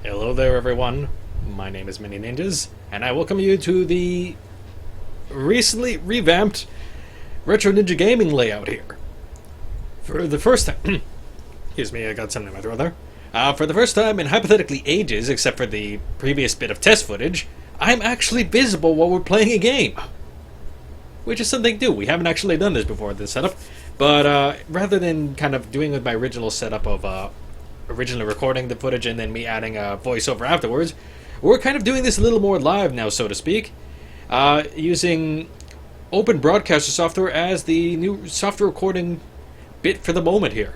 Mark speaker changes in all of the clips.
Speaker 1: Hello there everyone, my name is ManyNinjas, and I welcome you to the recently revamped Retro Ninja Gaming layout here. For the first time, excuse me, I got something in my throat there. For the first time in hypothetically ages, except for the previous bit of test footage, I'm actually visible while we're playing a game. Which is something new. We haven't actually done this before, this setup. But rather than kind of doing with my original setup of originally recording the footage and then me adding a voiceover afterwards, we're kind of doing this a little more live now, so to speak, using Open Broadcaster software as the new software recording bit for the moment here.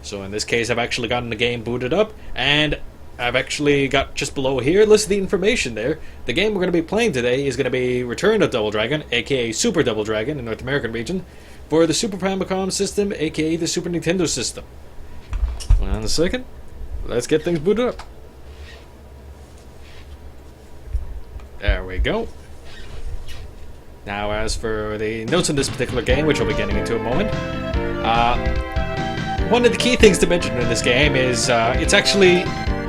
Speaker 1: So in this case, I've actually gotten the game booted up, and I've actually got just below here, listed the information there. The game we're going to be playing today is going to be Return of Double Dragon, aka Super Double Dragon in the North American region, for the Super Famicom system, aka the Super Nintendo system. Hold on a second. Let's get things booted up. There we go. Now, as for the notes on this particular game, which I'll be getting into in a moment, one of the key things to mention in this game is it's actually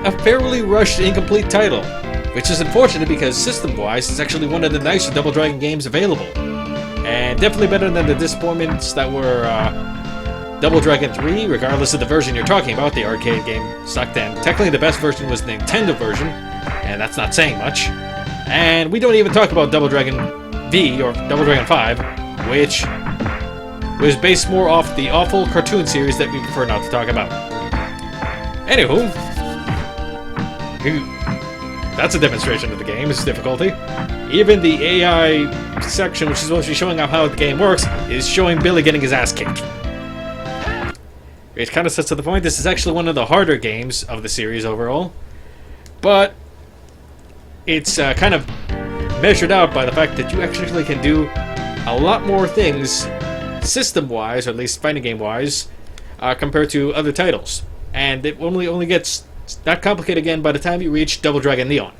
Speaker 1: a fairly rushed, incomplete title, which is unfortunate because system-wise, it's actually one of the nicer Double Dragon games available, and definitely better than the disappointments that were Double Dragon 3, regardless of the version you're talking about. The arcade game sucked, and technically the best version was the Nintendo version, and that's not saying much. And we don't even talk about Double Dragon V, or Double Dragon 5, which was based more off the awful cartoon series that we prefer not to talk about. Anywho, that's a demonstration of the game's difficulty. Even the AI section, which is supposed to be showing off how the game works, is showing Billy getting his ass kicked. It kind of sets to the point, this is actually one of the harder games of the series overall, but it's kind of measured out by the fact that you actually can do a lot more things system-wise, or at least fighting game-wise, compared to other titles. And it only gets that complicated again by the time you reach Double Dragon Neon.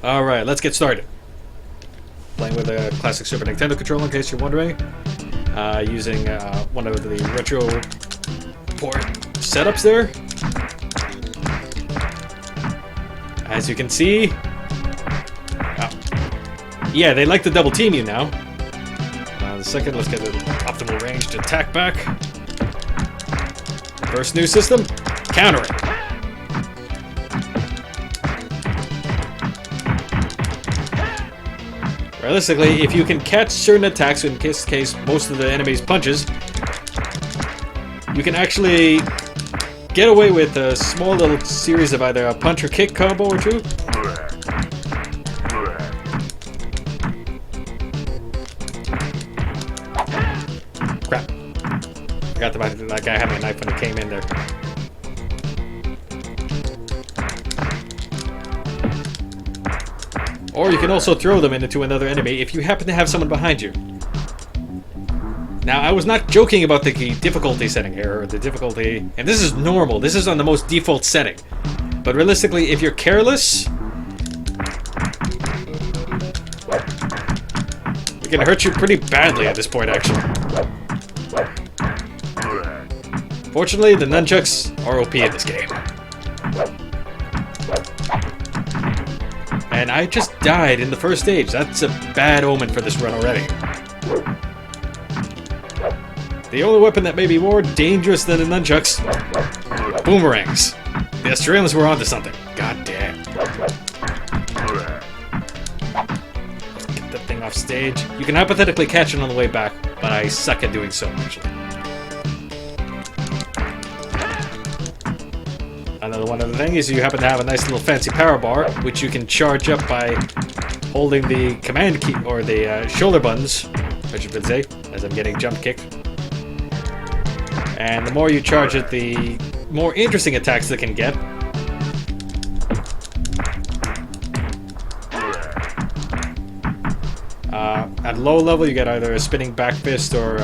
Speaker 1: Alright, let's get started. Playing with a classic Super Nintendo controller, in case you're wondering. Using one of the retro port setups there. As you can see, yeah, they like to double team you now. The second, let's get the optimal range to attack back. First new system, countering. Realistically, if you can catch certain attacks, in this case most of the enemy's punches, you can actually get away with a small little series of either a punch or kick combo or two. Crap. Forgot about that guy having a knife when he came in there. Or you can also throw them into another enemy if you happen to have someone behind you. Now, I was not joking about the difficulty setting here, or the difficulty, and this is normal, this is on the most default setting. But realistically, if you're careless, it can hurt you pretty badly at this point, actually. Fortunately, the nunchucks are OP in this game. And I just died in the first stage. That's a bad omen for this run already. The only weapon that may be more dangerous than the nunchucks, boomerangs. The Australians were onto something. God damn. Get that thing off stage. You can hypothetically catch it on the way back, but I suck at doing so, actually. Another one other thing is you happen to have a nice little fancy power bar, which you can charge up by holding the command key, or the shoulder buttons, I should say, as I'm getting jump kicked. And the more you charge it, the more interesting attacks they can get. At low level, you get either a spinning back fist or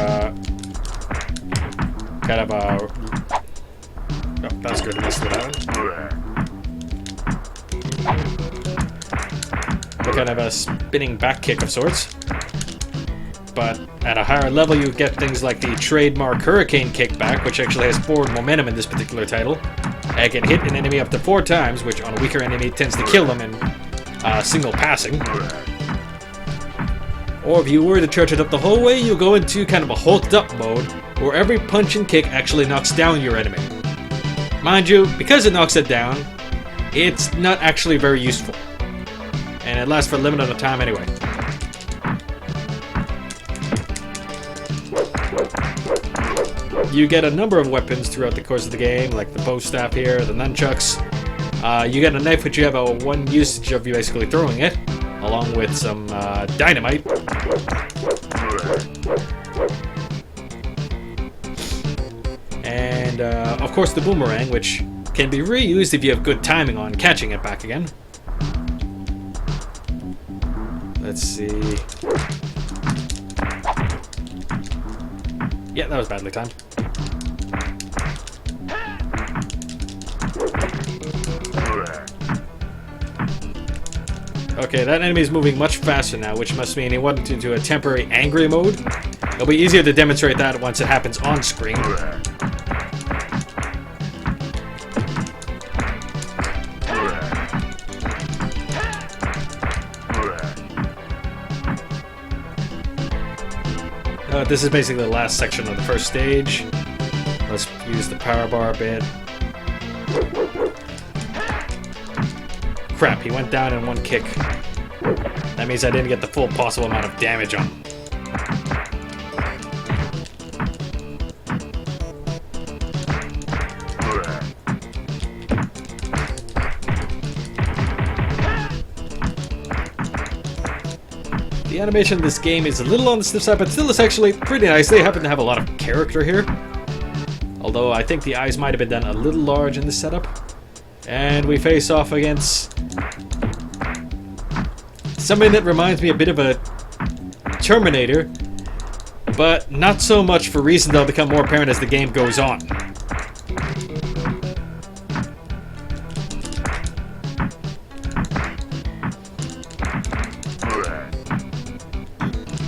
Speaker 1: kind of a... Oh, that's good. Let's do that one. Kind of a spinning back kick of sorts. But at a higher level, you get things like the trademark Hurricane Kickback, which actually has forward momentum in this particular title. I can hit an enemy up to 4 times, which on a weaker enemy tends to kill them in single passing. Or if you were to charge it up the whole way, you'll go into kind of a hulked up mode, where every punch and kick actually knocks down your enemy. Mind you, because it knocks it down, it's not actually very useful. And it lasts for a limited amount of time anyway. You get a number of weapons throughout the course of the game, like the bow staff here, the nunchucks. You get a knife which you have a one usage of you basically throwing it, along with some dynamite. And of course the boomerang, which can be reused if you have good timing on catching it back again. Let's see. Yeah, that was badly timed. Okay, that enemy is moving much faster now, which must mean he went into a temporary angry mode. It'll be easier to demonstrate that once it happens on screen. This is basically the last section of the first stage. Let's use the power bar a bit. Crap, he went down in one kick. That means I didn't get the full possible amount of damage on him. The animation of this game is a little on the stiff side, but still is actually pretty nice. They happen to have a lot of character here. Although I think the eyes might have been done a little large in this setup. And we face off against something that reminds me a bit of a Terminator, but not so much for reasons that'll become more apparent as the game goes on.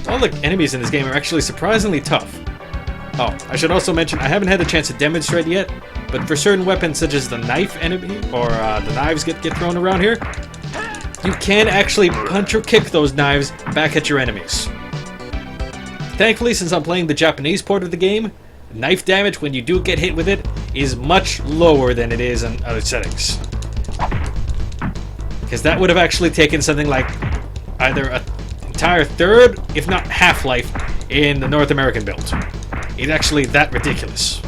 Speaker 1: All the enemies in this game are actually surprisingly tough. Oh, I should also mention, I haven't had the chance to demonstrate yet, but for certain weapons such as the knife enemy, or the knives get thrown around here, you can actually punch or kick those knives back at your enemies. Thankfully, since I'm playing the Japanese port of the game, knife damage when you do get hit with it is much lower than it is in other settings. Because that would have actually taken something like either an entire third, if not half-life, in the North American build. It's actually that ridiculous.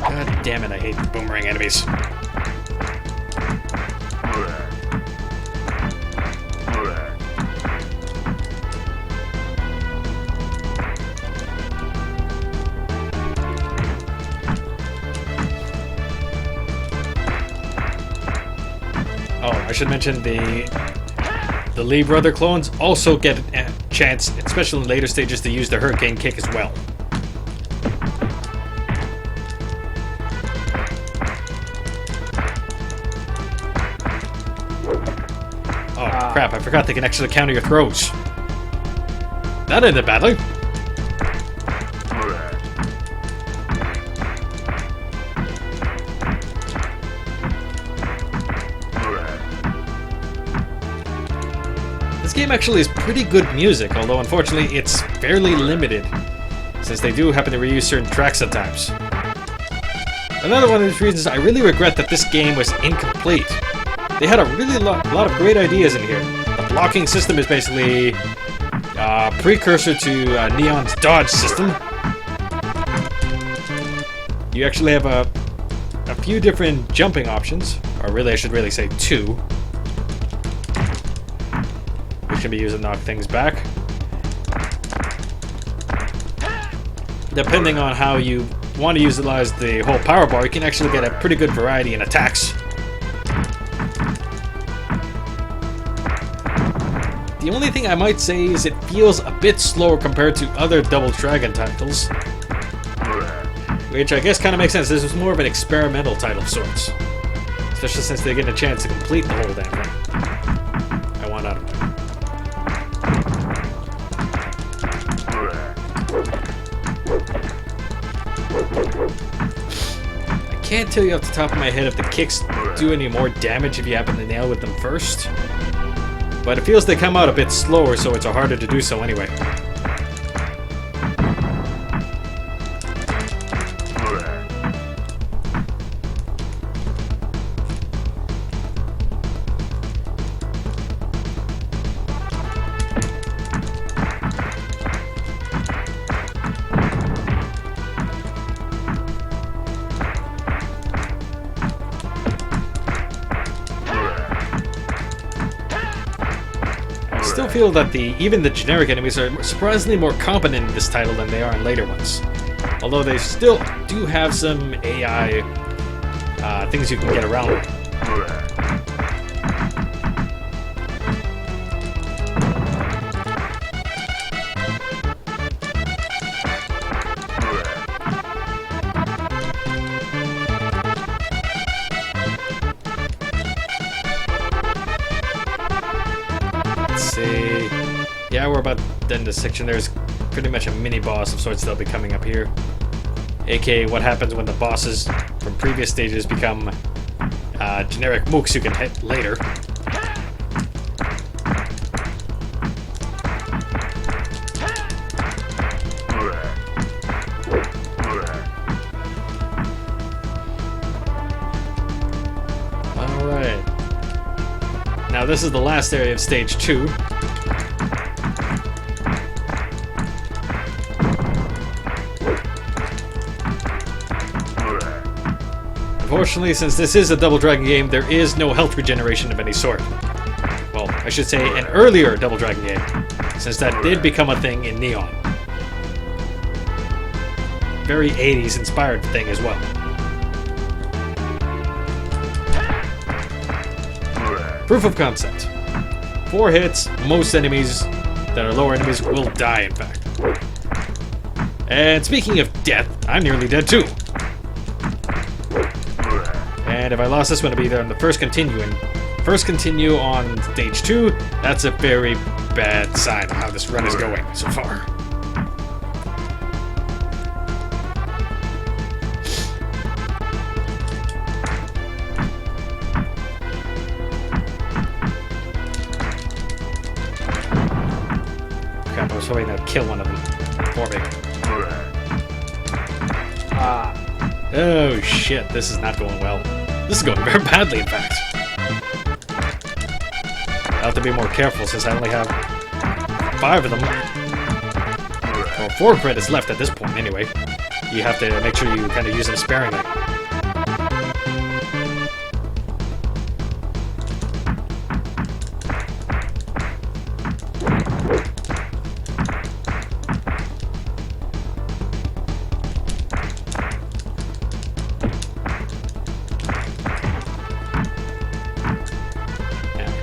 Speaker 1: God damn it, I hate the boomerang enemies. Oh, I should mention the Lee brother clones also get a chance, especially in later stages, to use the hurricane kick as well. Oh, crap, I forgot they can actually counter your throws. That ended badly. This game actually is pretty good music, although unfortunately it's fairly limited, since they do happen to reuse certain tracks at times. Another one of these reasons I really regret that this game was incomplete. They had a really lot of great ideas in here. The blocking system is basically a precursor to Neon's dodge system. You actually have a few different jumping options, or really I should really say 2. Can be used to knock things back. Depending on how you want to utilize the whole power bar, you can actually get a pretty good variety in attacks. The only thing I might say is it feels a bit slower compared to other Double Dragon titles. Which I guess kind of makes sense. This was more of an experimental title of sorts. Especially since they get a chance to complete the whole damn thing. I want out of there. I can't tell you off the top of my head if the kicks do any more damage if you happen to nail with them first. But it feels they come out a bit slower, so it's harder to do so anyway. I still feel that even the generic enemies are surprisingly more competent in this title than they are in later ones. Although they still do have some AI things you can get around with. See, yeah, we're about done this section. There's pretty much a mini boss of sorts that'll be coming up here, aka what happens when the bosses from previous stages become generic mooks you can hit later. Alright. Now this is the last area of stage 2. Unfortunately, since this is a Double Dragon game, there is no health regeneration of any sort. Well, I should say an earlier Double Dragon game, since that did become a thing in Neon. Very 80s inspired thing as well. Proof of concept. 4 hits, most enemies that are lower enemies will die, in fact. And speaking of death, I'm nearly dead too. And if I lost this one, it'd be there on the first continue. And first continue on stage 2, that's a very bad sign of how this run is going so far. Crap, I was hoping to kill one of them for me. Oh shit, this is not going well. This is going very badly, in fact. I'll have to be more careful since I only have 5 of them. Well, 4 credits left at this point, anyway. You have to make sure you kind of use them sparingly.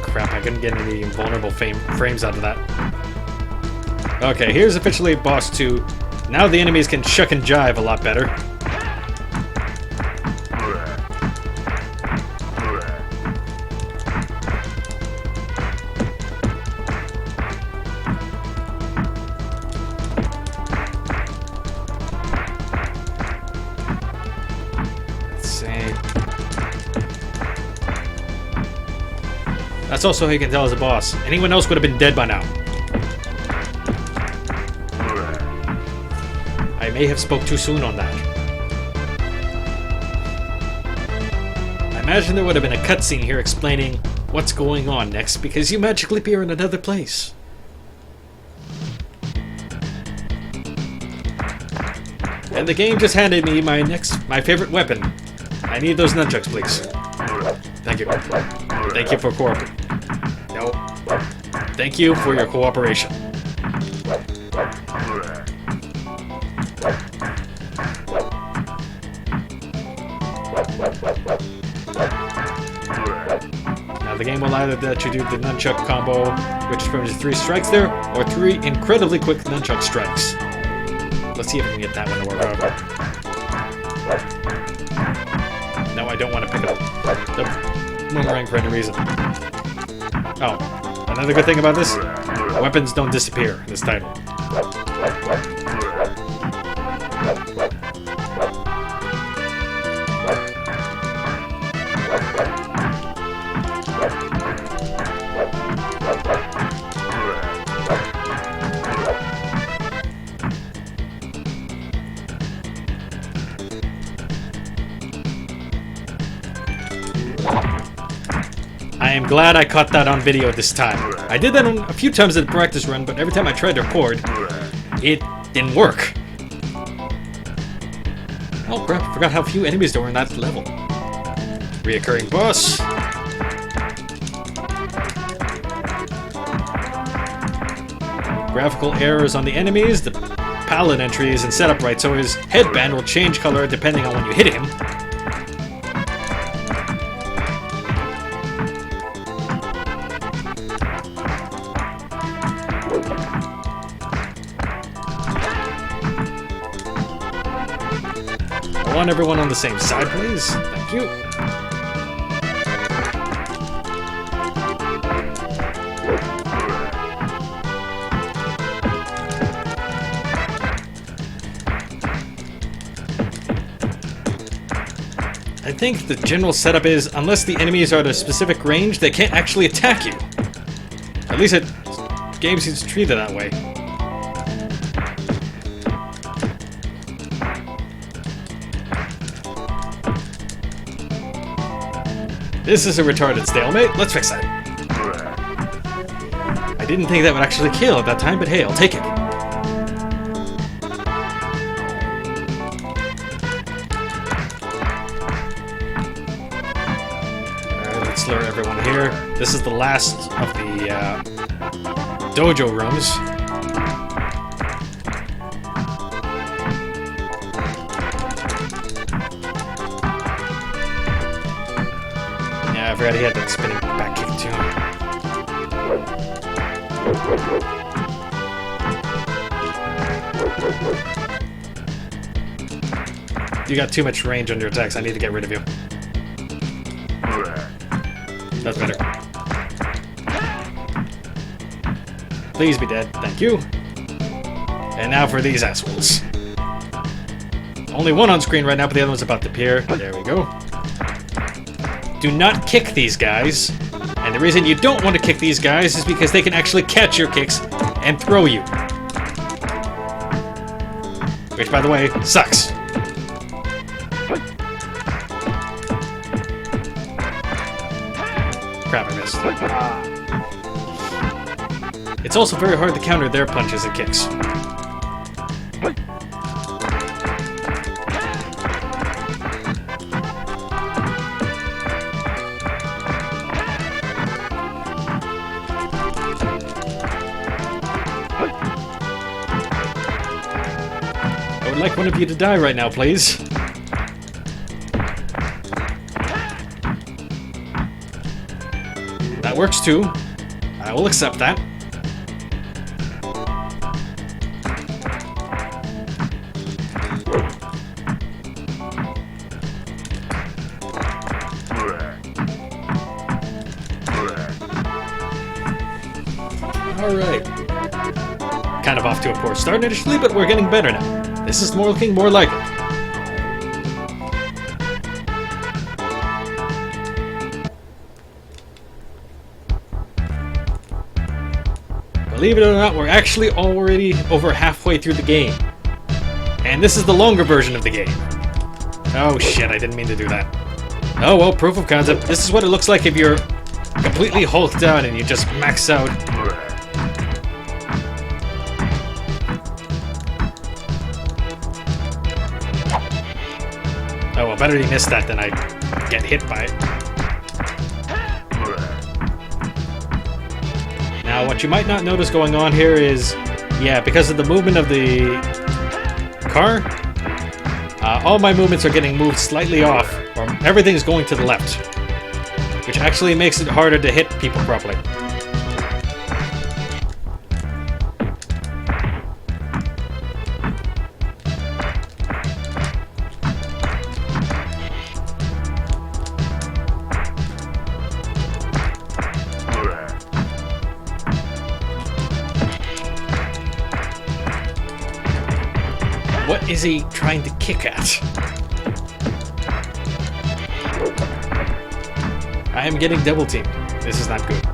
Speaker 1: Crap, I couldn't get any invulnerable frames out of that. Okay, here's officially boss 2. Now the enemies can shuck and jive a lot better. Let's see. That's also how you can tell as a boss. Anyone else would have been dead by now. I may have spoke too soon on that. I imagine there would have been a cutscene here explaining what's going on next because you magically appear in another place. And the game just handed me my favorite weapon. I need those nunchucks, please. Thank you. Thank you for cooperating. No. Thank you for your cooperation. Now the game will either let you do the nunchuck combo, which is pretty much 3 strikes there, or 3 incredibly quick nunchuck strikes. Let's see if we can get that one to work out. No, I don't want to pick up the boomerang for any reason. Oh, another good thing about this? Weapons don't disappear in this title. I am glad I caught that on video this time. I did that a few times in the practice run, but every time I tried to record, it didn't work. Oh crap, I forgot how few enemies there were in that level. Reoccurring boss. Graphical errors on the enemies. The palette entry isn't set up right, so his headband will change color depending on when you hit him. I want everyone on the same side, please. Thank you. I think the general setup is, unless the enemies are at a specific range, they can't actually attack you. At least game seems to treat it that way. This is a retarded stalemate. Let's fix that. I didn't think that would actually kill at that time, but hey, I'll take it. Alright, let's lure everyone here. This is the last of the dojo rooms. I forgot he had that spinning back kick too. You got too much range on your attacks. I need to get rid of you. That's better. Please be dead. Thank you. And now for these assholes. Only one on screen right now, but the other one's about to appear. There we go. Do not kick these guys. And the reason you don't want to kick these guys is because they can actually catch your kicks and throw you. Which, by the way, sucks. Crap, I missed. It's also very hard to counter their punches and kicks. I would like one of you to die right now, please. That works too. I will accept that. Alright. Kind of off to a poor start initially, but we're getting better now. This is looking more like it. Believe it or not, we're actually already over halfway through the game. And this is the longer version of the game. Oh shit, I didn't mean to do that. Oh well, proof of concept. This is what it looks like if you're completely hulked out and you just max out. Oh well, better he missed that than I get hit by it. Now, what you might not notice going on here is, yeah, because of the movement of the car, all my movements are getting moved slightly off, or everything's going to the left. which actually makes it harder to hit people properly. What is he trying to kick at? I am getting double teamed. This is not good.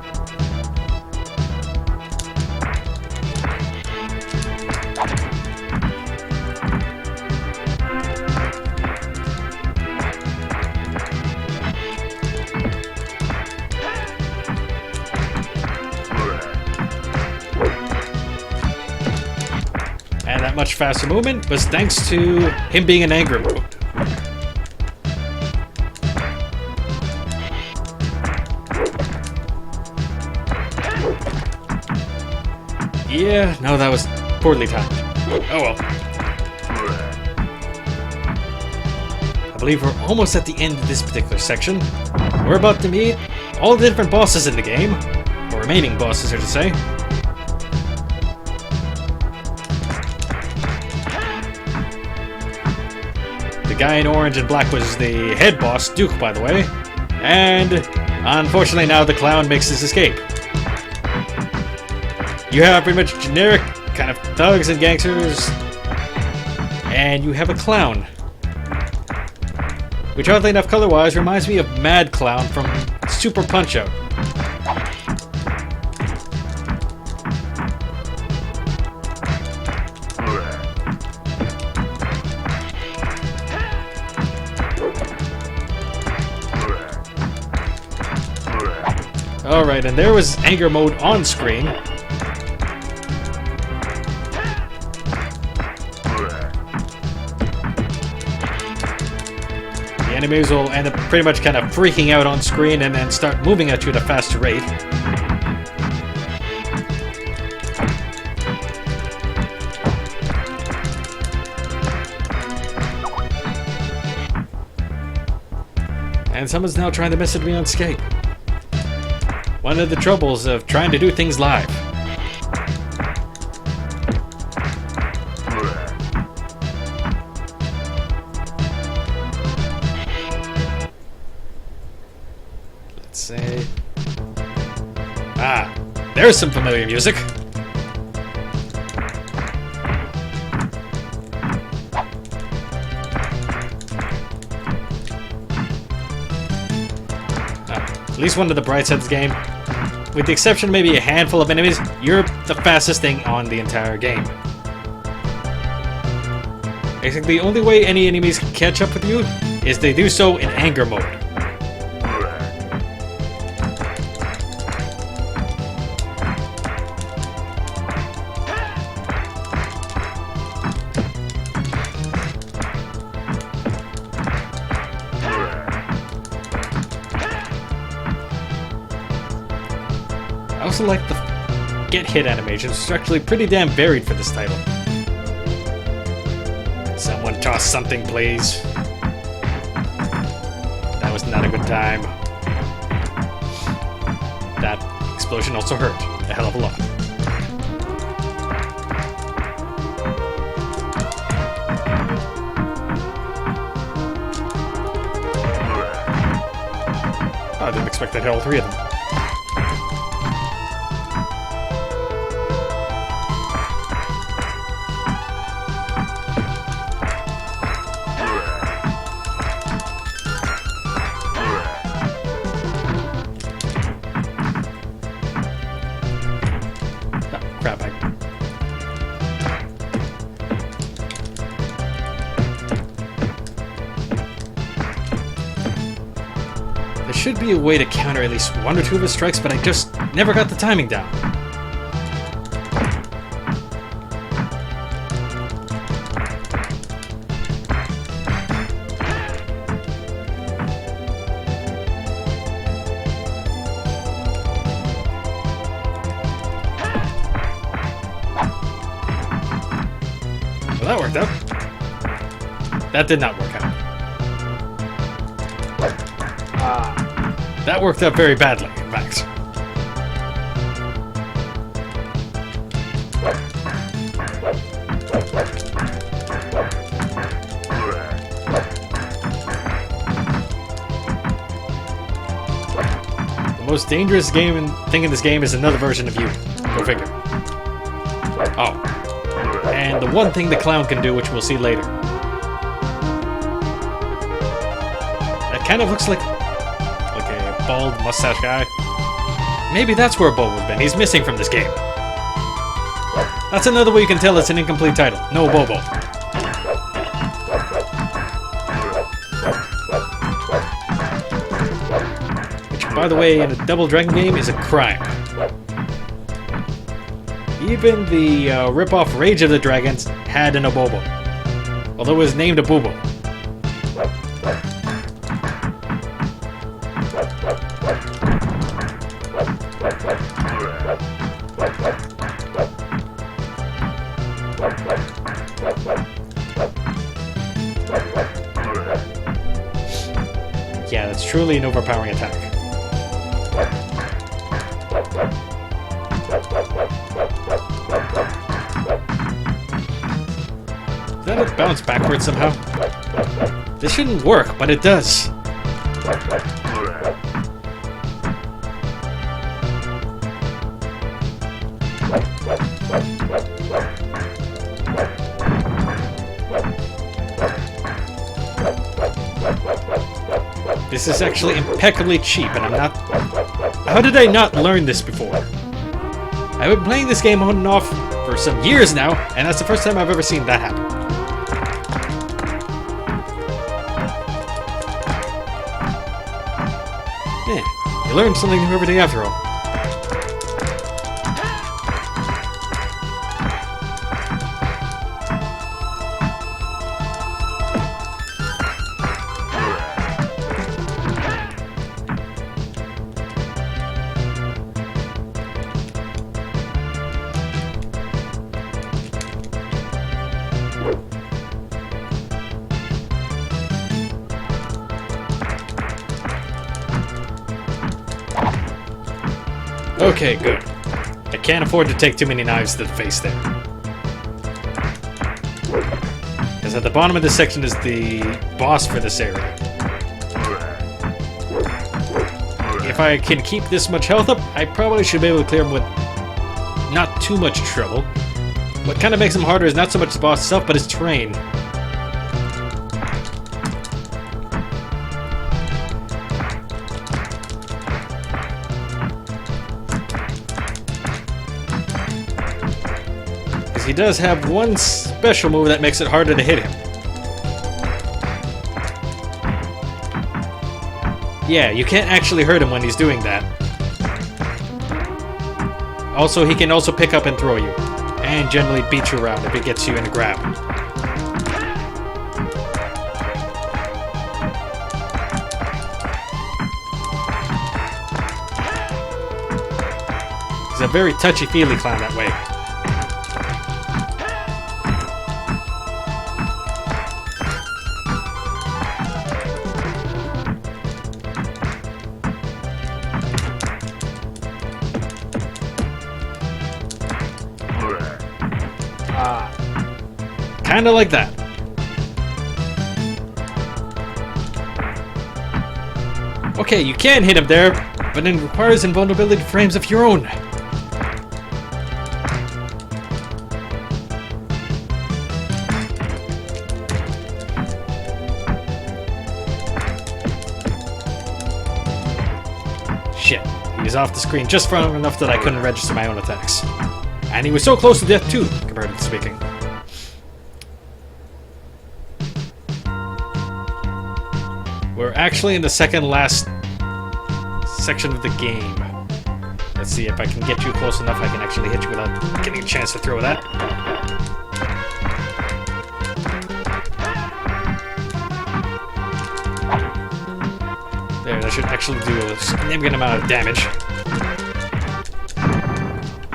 Speaker 1: And that much faster movement was thanks to him being in anger mode. Yeah, no, that was poorly timed. Oh well. I believe we're almost at the end of this particular section. We're about to meet all the different bosses in the game, or remaining bosses, I should say. The guy in orange and black was the head boss, Duke, by the way. And unfortunately now the clown makes his escape. You have pretty much generic kind of thugs and gangsters, and you have a clown. Which, oddly enough, color-wise, reminds me of Mad Clown from Super Punch-Out. Alright, and there was anger mode on screen. The enemies will end up pretty much kind of freaking out on screen and then start moving at you at a faster rate. And someone's now trying to message me on Skype. One of the troubles of trying to do things live. Let's say... Ah, there's some familiar music. At least one of the bright sides of the game. With the exception of maybe a handful of enemies, you're the fastest thing on the entire game. I think the only way any enemies can catch up with you is they do so in anger mode. I also like the get hit animations, which are actually pretty damn varied for this title. Someone toss something, please. That was not a good time. That explosion also hurt a hell of a lot. Oh, I didn't expect to hit all three of them. There should be a way to counter at least one or two of his strikes, but I just never got the timing down. Well, that worked out. That did not work out. That worked out very badly, in fact. The most dangerous thing in this game is another version of you. Go figure. Oh. And the one thing the clown can do, which we'll see later. That kind of looks like a bald mustache guy. Maybe that's where Bobo's been. He's missing from this game. That's another way you can tell it's an incomplete title. No Bobo. Which, by the way, in a Double Dragon game is a crime. Even the rip-off Rage of the Dragons had an Abobo. Although it was named Abubo. Yeah, that's truly an overpowering attack. Did it bounce backwards somehow? This shouldn't work, but it does. This is actually impeccably cheap, and I'm not... How did I not learn this before? I've been playing this game on and off for some years now, and that's the first time I've ever seen that happen. Yeah, you learn something new every day after all. Okay, good. I can't afford to take too many knives to the face there. Because at the bottom of this section is the boss for this area. If I can keep this much health up, I probably should be able to clear him with not too much trouble. What kind of makes him harder is not so much the boss itself, but his terrain. He does have one special move that makes it harder to hit him. Yeah, you can't actually hurt him when he's doing that. Also, he can also pick up and throw you. And generally beat you around if he gets you in a grab. He's a very touchy-feely clown that way. Kinda like that. Okay, you can hit him there, but it requires invulnerability frames of your own. Shit, he's off the screen just far enough that I couldn't register my own attacks. And he was so close to death too, comparatively speaking. We're actually in the second last section of the game. Let's see if I can get you close enough I can actually hit you without getting a chance to throw that. There, that should actually do a significant amount of damage.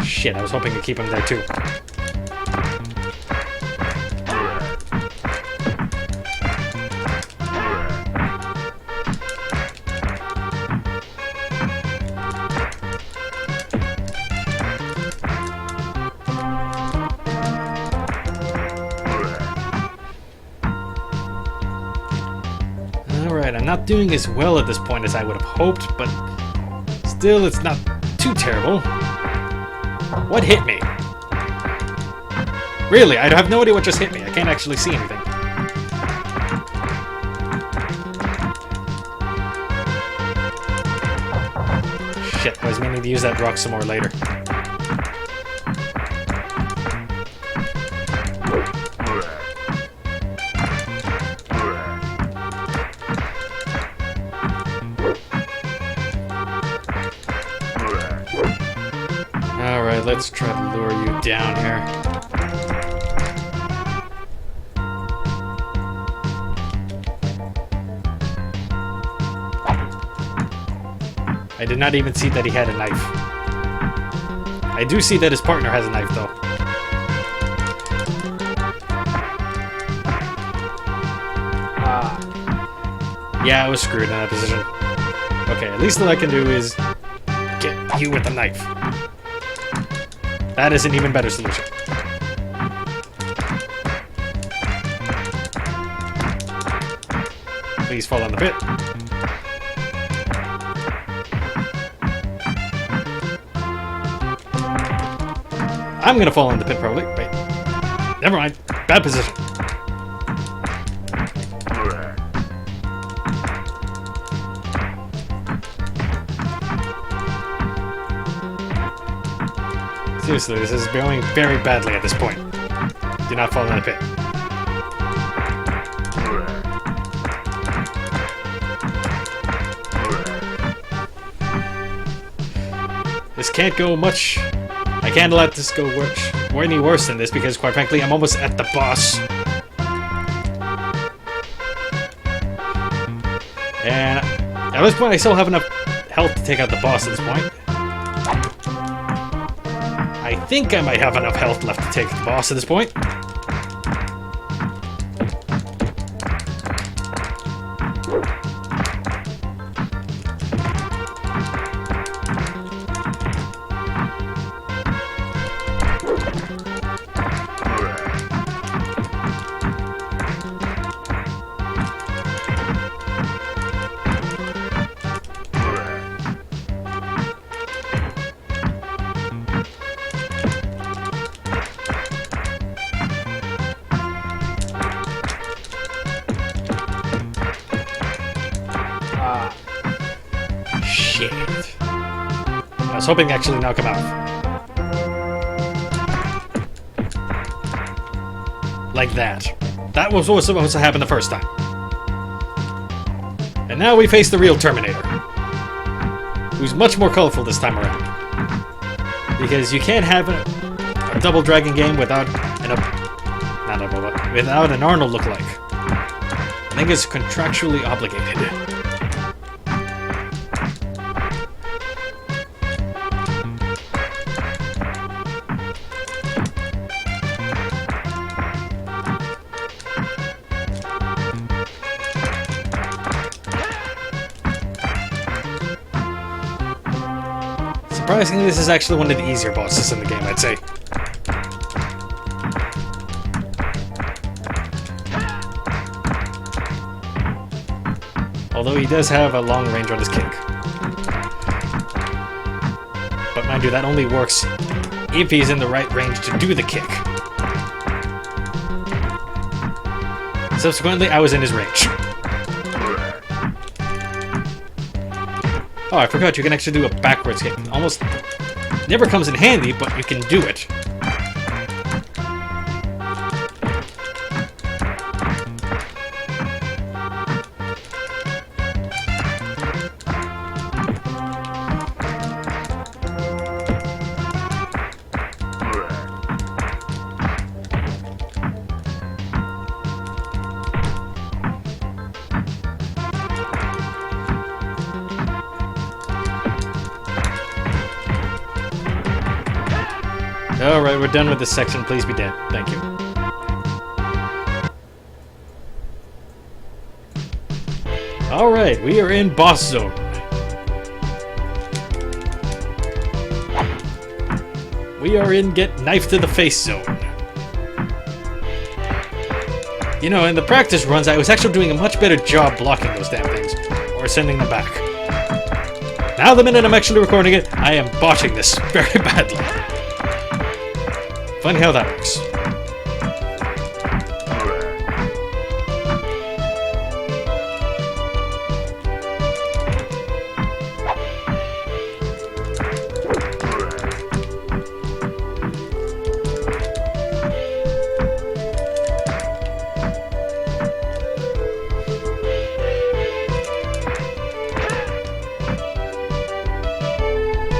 Speaker 1: Shit, I was hoping to keep him there too. Alright, I'm not doing as well at this point as I would have hoped, but still, it's not too terrible. What hit me? Really, I have no idea what just hit me. I can't actually see anything. Shit, I was meaning to use that rock some more later. Alright, let's try to lure you down here. I did not even see that he had a knife. I do see that his partner has a knife, though. Yeah, I was screwed in that position. Okay, at least all I can do is get you with the knife. That is an even better solution. Please fall on the pit. I'm gonna fall in the pit, probably. Wait. Never mind. Bad position. Seriously, this is going very badly at this point. Do not fall in the pit. This can't go much. I can't let this go any worse than this because, quite frankly, I'm almost at the boss. And at this point, I still have enough health to take out the boss at this point. I think I might have enough health left to take the boss at this point. Shit. I was hoping to actually knock him out. Like that. That was what was supposed to happen the first time. And now we face the real Terminator. Who's much more colorful this time around. Because you can't have a Double Dragon game without without an Arnold lookalike. I think it's contractually obligated. Surprisingly, this is actually one of the easier bosses in the game, I'd say. Although he does have a long range on his kick. But mind you, that only works if he's in the right range to do the kick. Subsequently, I was in his range. Oh, I forgot you can actually do a backwards kick. Almost never comes in handy, but you can do it. Alright, we're done with this section. Please be dead. Thank you. Alright, we are in boss zone. We are in get knife to the face zone. You know, in the practice runs, I was actually doing a much better job blocking those damn things. Or sending them back. Now the minute I'm actually recording it, I am botching this very badly. Funny how that works.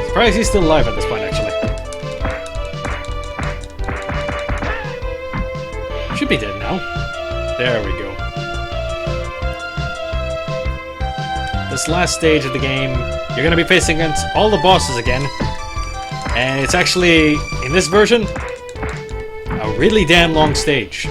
Speaker 1: Surprised he's still alive at this point, actually. Should be dead now. There we go. This last stage of the game, you're going to be facing against all the bosses again. And it's actually, in this version, a really damn long stage.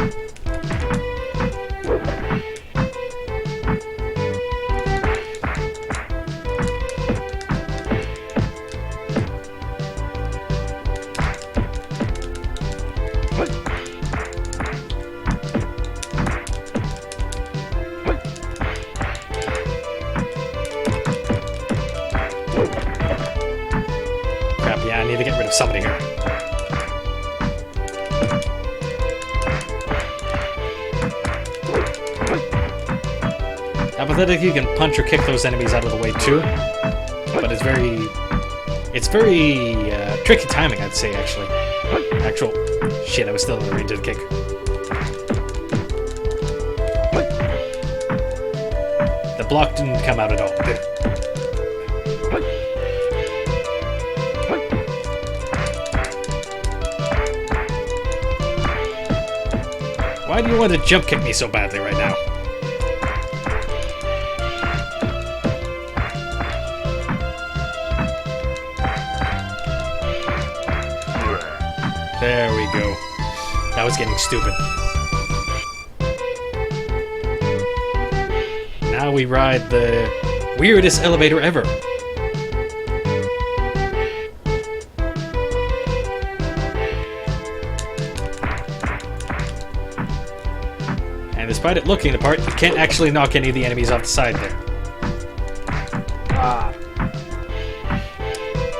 Speaker 1: I need to get rid of somebody here. Apathetically, you can punch or kick those enemies out of the way too, but it's very tricky timing, I'd say. Actually, shit, I was still in the range of the kick. The block didn't come out at all, did it? Why do you want to jump kick me so badly right now? There we go. That was getting stupid. Now we ride the weirdest elevator ever. And despite it looking the part, you can't actually knock any of the enemies off the side there.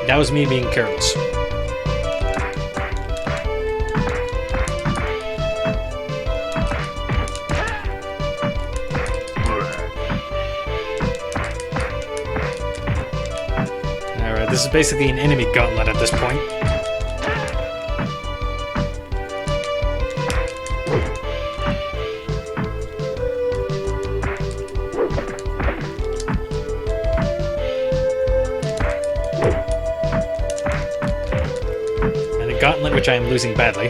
Speaker 1: That was me being careless. Alright, this is basically an enemy gauntlet at this point. Gauntlet, which I am losing badly.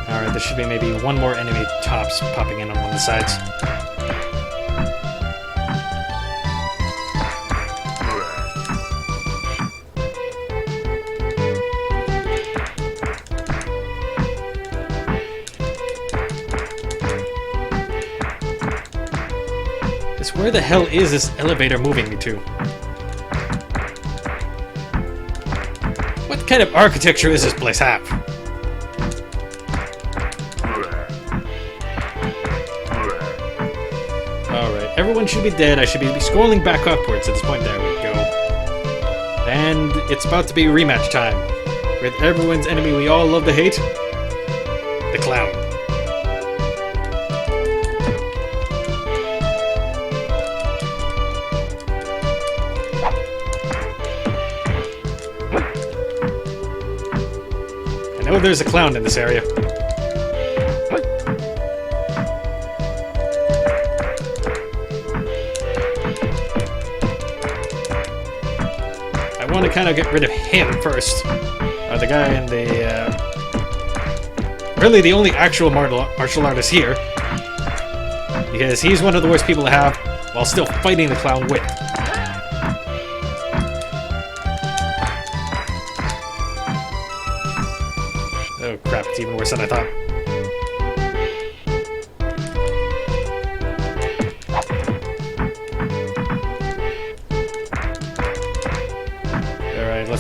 Speaker 1: Alright, there should be maybe one more enemy tops popping in on one of the sides. Where the hell is this elevator moving me to? What kind of architecture is this place have? Alright, everyone should be dead. I should be scrolling back upwards at this point. There we go. And it's about to be rematch time. With everyone's enemy we all love to hate. The clown. I know there's a clown in this area. I want to kind of get rid of him first. The guy in the... really the only actual martial artist here. Because he's one of the worst people to have while still fighting the clown with. Oh crap, it's even worse than I thought.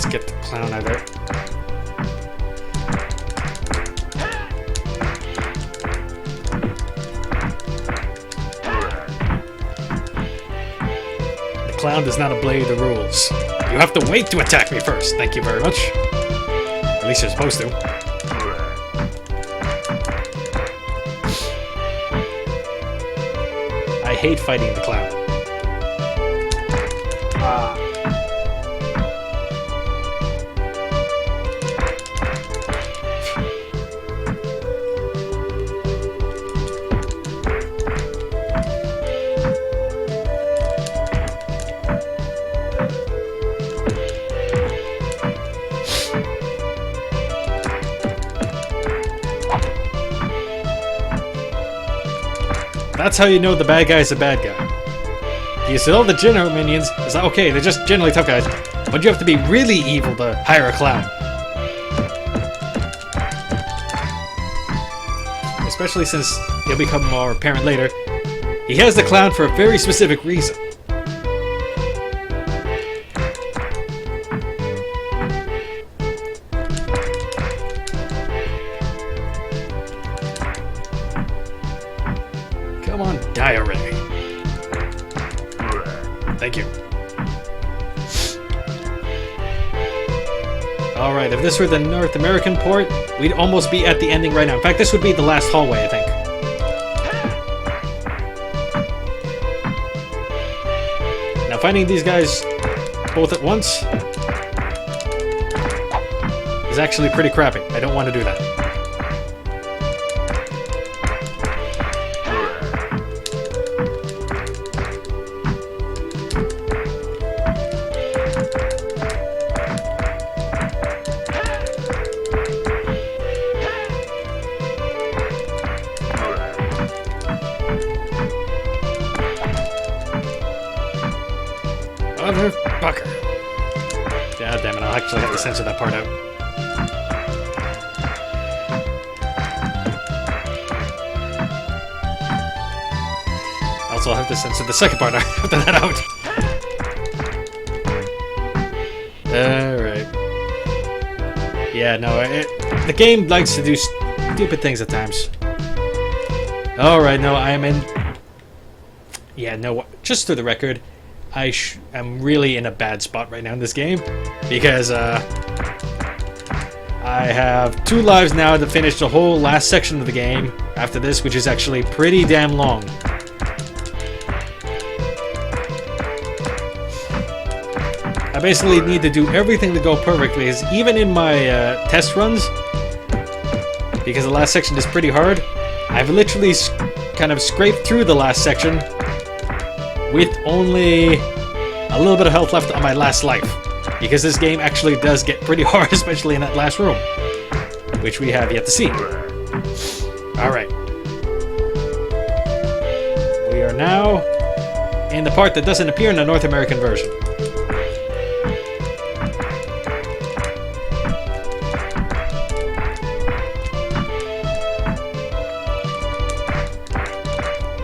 Speaker 1: let's get the clown out of there. The clown does not obey the rules. You have to wait to attack me first. Thank you very much. At least you're supposed to. I hate fighting the clown. That's how you know the bad guy is a bad guy. You said, oh, the general minions. It's like, okay, they're just generally tough guys. But you have to be really evil to hire a clown. Especially since he'll become more apparent later. He has the clown for a very specific reason. Come on, die already. Thank you. Alright, if this were the North American port, we'd almost be at the ending right now. In fact, this would be the last hallway, I think. Now, fighting these guys both at once is actually pretty crappy. I don't want to do that. Motherfucker. God damn it, I'll actually have to censor that part out. Also, I'll have to censor the second part after that out. Alright. Yeah, no, the game likes to do stupid things at times. Alright, no, I am in... Yeah, no, just for the record, I'm really in a bad spot right now in this game, because I have 2 lives now to finish the whole last section of the game after this, which is actually pretty damn long. I basically need to do everything to go perfectly, because even in my test runs, because the last section is pretty hard, I've literally kind of scraped through the last section with only a little bit of health left on my last life. Because this game actually does get pretty hard, especially in that last room. Which we have yet to see. Alright. We are now in the part that doesn't appear in the North American version.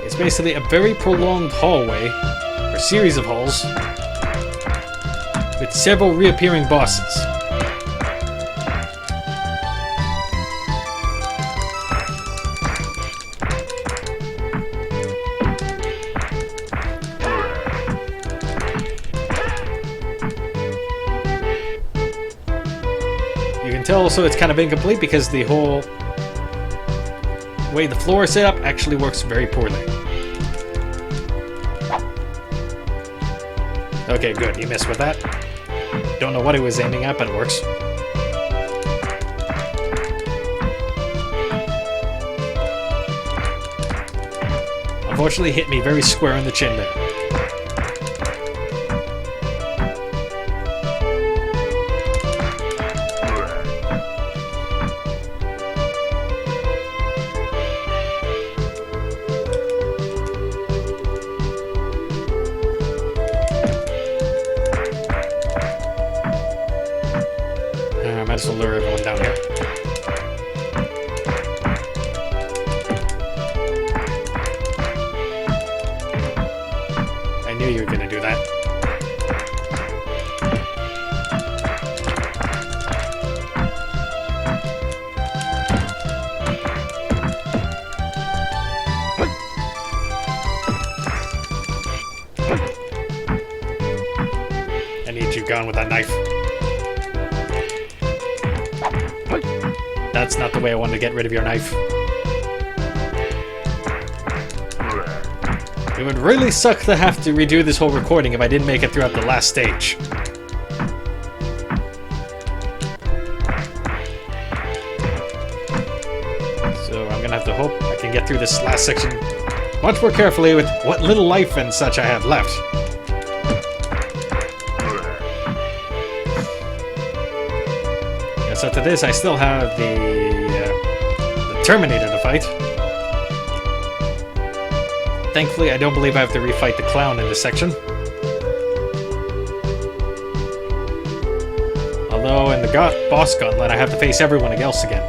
Speaker 1: It's basically a very prolonged hallway, or series of halls, with several reappearing bosses. You can tell also it's kind of incomplete because the whole way the floor is set up actually works very poorly. Okay, good. You missed with that. Don't know what he was aiming at, but it works. Unfortunately, hit me very square in the chin there. I might as well lure everyone down here. I knew you were going to do that. you gone with that knife? That's not the way I wanted to get rid of your knife. It would really suck to have to redo this whole recording if I didn't make it throughout the last stage. So I'm gonna have to hope I can get through this last section much more carefully with what little life and such I have left. And so to this, I still have the Terminator to fight. Thankfully, I don't believe I have to refight the clown in this section. Although in the boss gauntlet, I have to face everyone else again.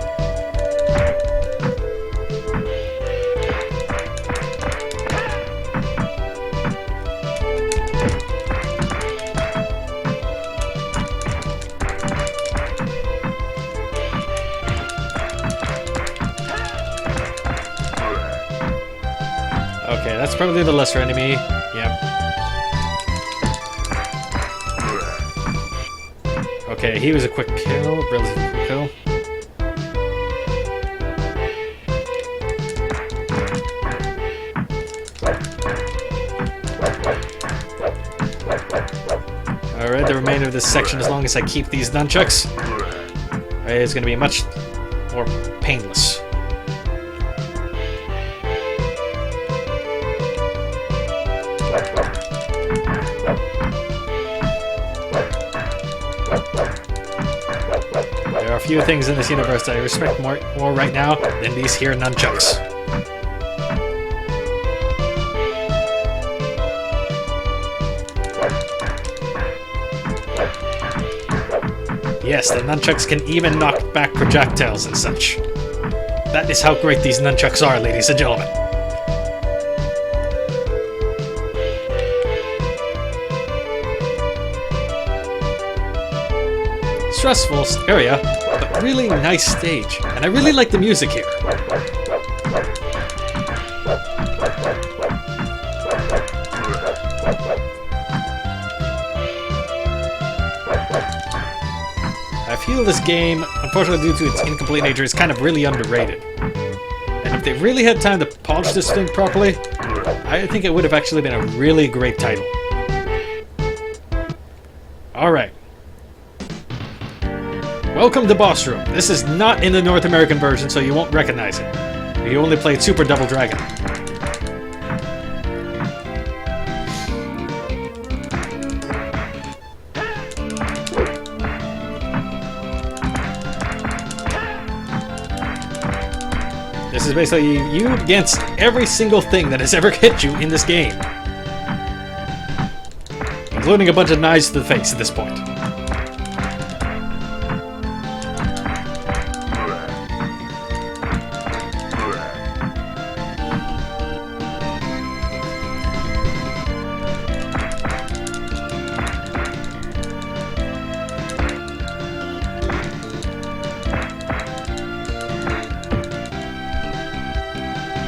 Speaker 1: Okay, that's probably the lesser enemy. Yep. Okay, he was a quick kill, relatively quick kill. Alright, the remainder of this section, as long as I keep these nunchucks, is going to be much more painless. There are a few things in this universe that I respect more right now than these here nunchucks. Yes, the nunchucks can even knock back projectiles and such. That is how great these nunchucks are, ladies and gentlemen. Stressful area, but really nice stage, and I really like the music here. I feel this game, unfortunately due to its incomplete nature, is kind of really underrated. And if they really had time to polish this thing properly, I think it would have actually been a really great title. Alright. Welcome to Boss Room. This is not in the North American version, so you won't recognize it. You only played Super Double Dragon. This is basically you against every single thing that has ever hit you in this game. Including a bunch of knives to the face at this point.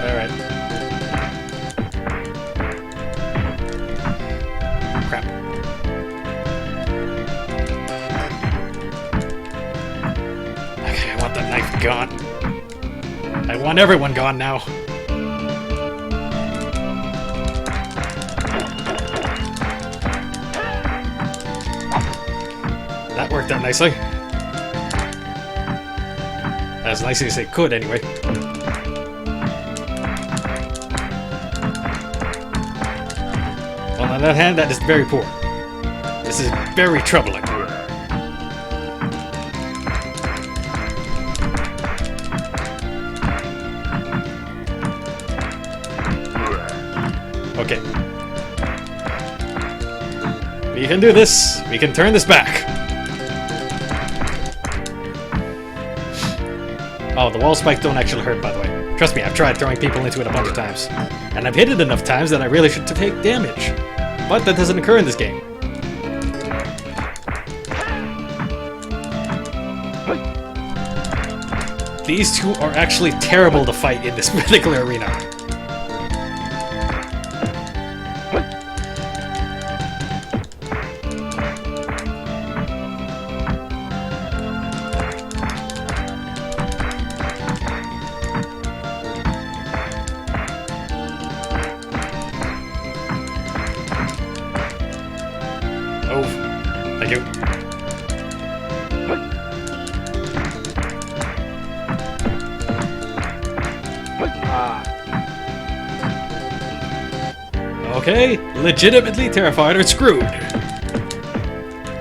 Speaker 1: Alright. Crap. Okay, I want that knife gone. I want everyone gone now. That worked out nicely. As nicely as it could, anyway. Well, on the other hand, that is very poor. This is very troubling. Okay. We can do this. We can turn this back. Oh, the wall spikes don't actually hurt, by the way. Trust me, I've tried throwing people into it a bunch of times. And I've hit it enough times that I really should take damage. But that doesn't occur in this game. These two are actually terrible to fight in this particular arena. Thank you. Okay, legitimately terrified or screwed.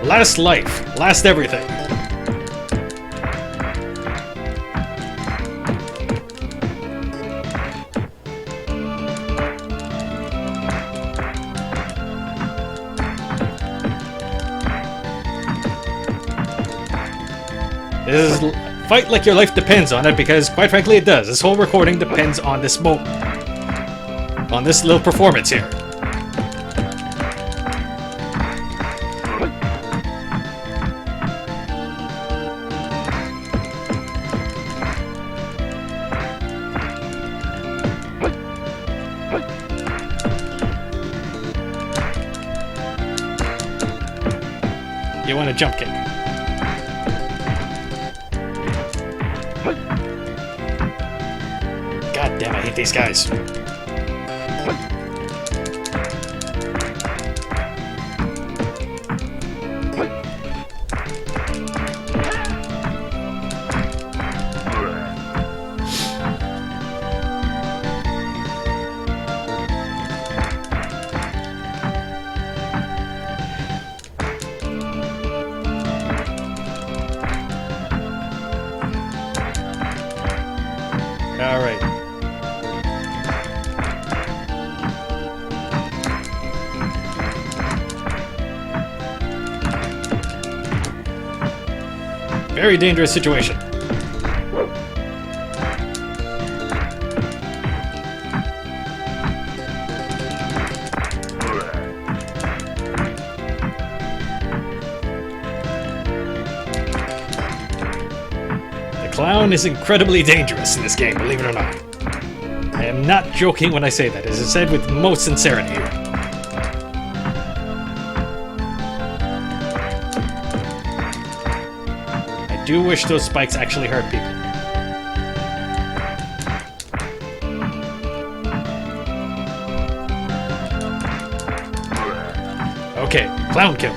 Speaker 1: Last life, last everything. This is fight like your life depends on it, because quite frankly it does. This whole recording depends on this moment. On this little performance here. You want a jump kick. God damn, I hate these guys. All right. Very dangerous situation. The clown is incredibly dangerous in this game, believe it or not. I am not joking when I say that, as I said with most sincerity here. I do wish those spikes actually hurt people. Okay, clown kill.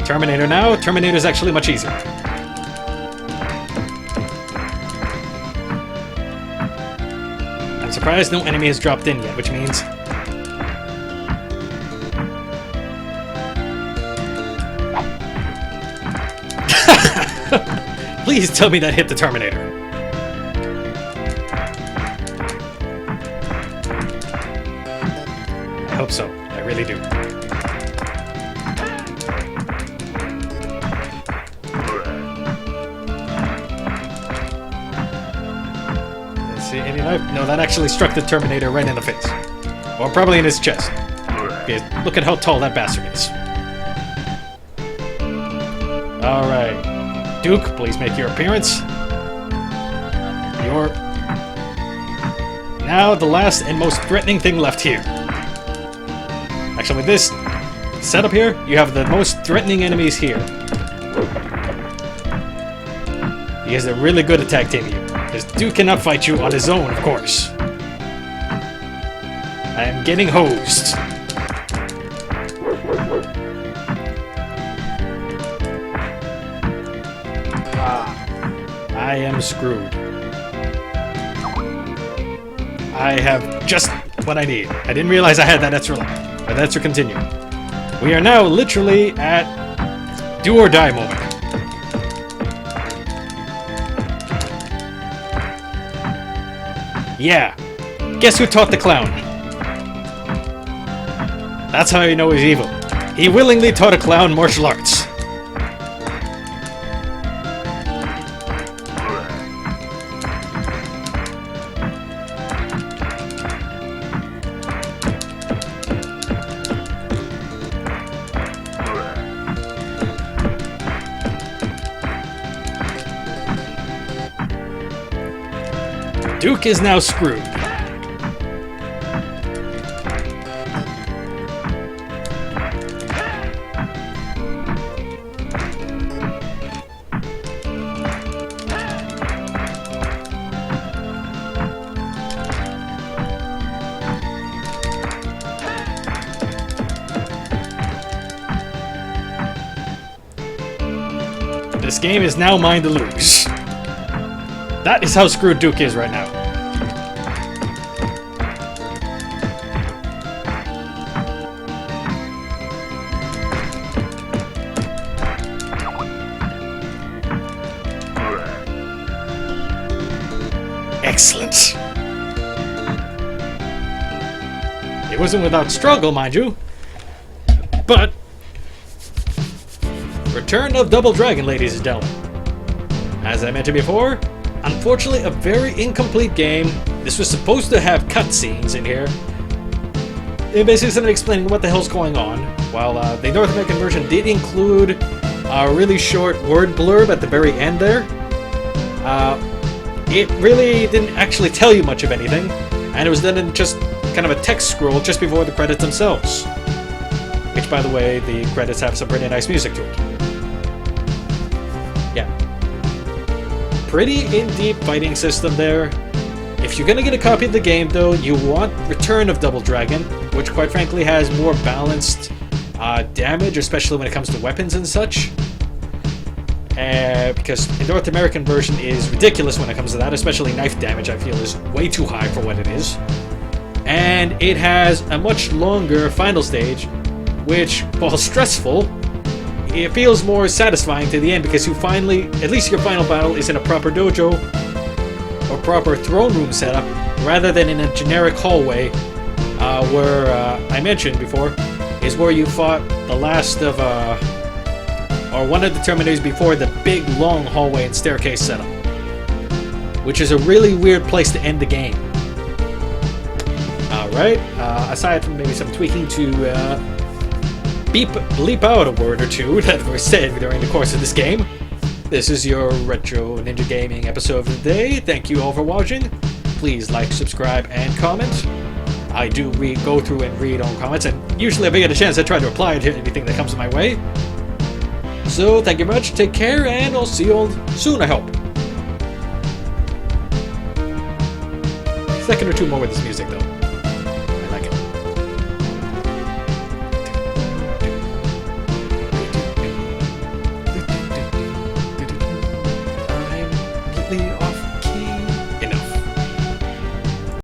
Speaker 1: Terminator now. Terminator's actually much easier. I'm surprised no enemy has dropped in yet, which means... Please tell me that hit the Terminator. I hope so. I really do. Let's see, any knife? No, that actually struck the Terminator right in the face. Or probably in his chest. Because look at how tall that bastard is. Alright. Duke, please make your appearance. Now the last and most threatening thing left here. Actually, with this setup here, you have the most threatening enemies here. He has a really good attack team here. Because Duke cannot fight you on his own, of course. I am getting hosed. I am screwed. I have just what I need. I didn't realize I had that extra life. But that's a continue. We are now literally at do or die moment. Yeah. Guess who taught the clown? That's how you know he's evil. He willingly taught a clown martial arts. Duke is now screwed. This game is now mine to lose. That is how screwed Duke is right now. Excellent. It wasn't without struggle, mind you. But Return of Double Dragon, ladies and gentlemen. As I mentioned before, unfortunately a very incomplete game. This was supposed to have cutscenes in here. It basically started explaining what the hell's going on, while the North American version did include a really short word blurb at the very end there. It really didn't actually tell you much of anything, and it was then in just kind of a text scroll just before the credits themselves. Which, by the way, the credits have some pretty nice music to it. Yeah. Pretty in-deep fighting system there. If you're gonna get a copy of the game, though, you want Return of Double Dragon, which quite frankly has more balanced damage, especially when it comes to weapons and such. Because the North American version is ridiculous when it comes to that, especially knife damage, I feel, is way too high for what it is. And it has a much longer final stage, which, while stressful, it feels more satisfying to the end because you finally, at least your final battle is in a proper dojo or proper throne room setup, rather than in a generic hallway where, I mentioned before, is where you fought the last of, or one of the Terminators before the big long hallway and staircase setup, which is a really weird place to end the game. Alright, aside from maybe some tweaking to bleep out a word or two that were said during the course of this game, this is your Retro Ninja Gaming episode of the day. Thank you all for watching. Please like, subscribe, and comment. I do go through and read all comments, and usually if I get a chance I try to reply to anything that comes my way. So, thank you much, take care, and I'll see you all soon, I hope. A second or two more with this music, though.